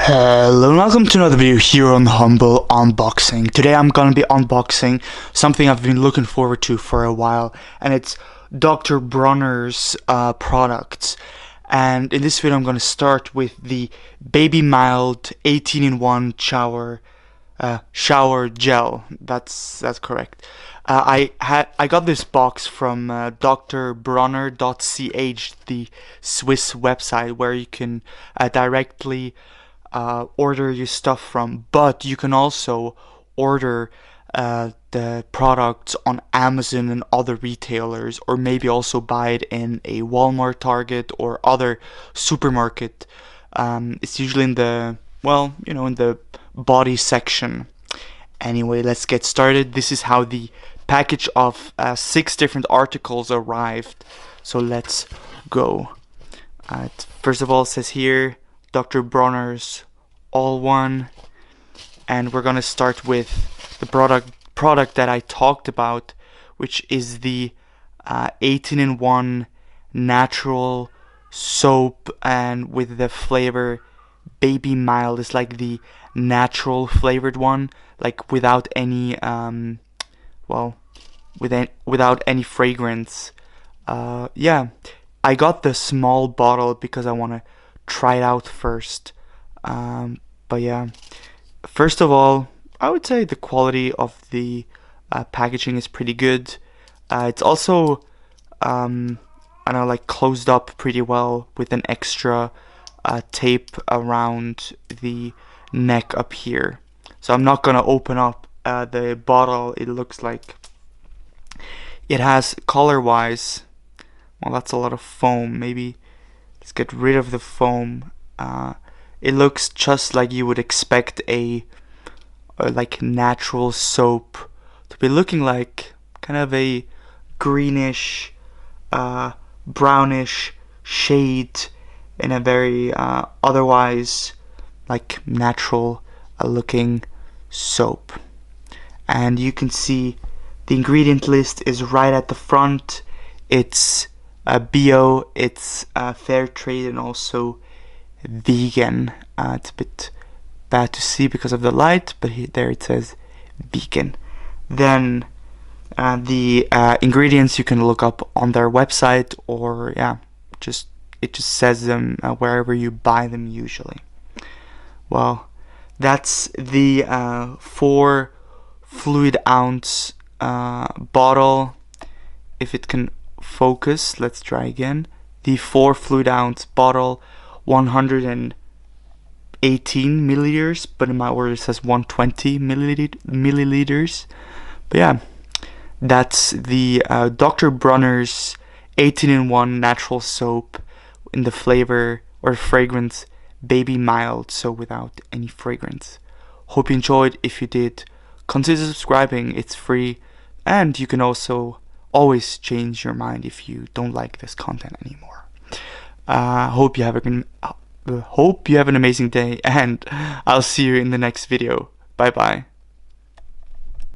Hello and welcome to another video here on Humble Unboxing. Today I'm gonna be unboxing something I've been looking forward to for a while, and it's Dr. Bronner's products. And in this video I'm gonna start with the Baby Mild 18-in-1 shower gel. That's correct. I got this box from drbronner.ch, the Swiss website where you can directly order your stuff from, but you can also order the products on Amazon and other retailers, or maybe also buy it in a Walmart, Target, or other supermarket. It's usually in the, well, in the body section. Anyway, let's get started. This is how the package of 6 different articles arrived. So let's go. First of all, it says here Dr. Bronner's All One, and we're gonna start with the product that I talked about, which is the 18-in-1 natural soap, and with the flavor Baby Mild. Is like the natural flavored one, like without any without any fragrance. Yeah, I got the small bottle because I want to try it out first. But yeah, first of all, I would say the quality of the packaging is pretty good. It's also I know, like, closed up pretty well with an extra tape around the neck up here. So I'm not gonna open up the bottle. It looks like it has, color wise, well, that's a lot of foam. Maybe let's get rid of the foam. It looks just like you would expect a like natural soap to be looking like, kind of a greenish, brownish shade in a very otherwise like natural looking soap. And you can see the ingredient list is right at the front. It's bio, it's fair trade, and also vegan. It's a bit bad to see because of the light, but there it says vegan. Then the ingredients you can look up on their website, or yeah, it just says them wherever you buy them usually. Well, that's the 4 fluid ounce bottle. If it can focus, let's try again. The 4 fluid ounce bottle, 118 milliliters, but in my order it says 120 milliliters. But yeah, that's the Dr. Bronner's 18-in-1 natural soap in the flavor or fragrance Baby Mild, so without any fragrance. Hope you enjoyed. If you did, consider subscribing. It's free, and you can also always change your mind if you don't like this content anymore. Hope you have an amazing day, and I'll see you in the next video. Bye bye.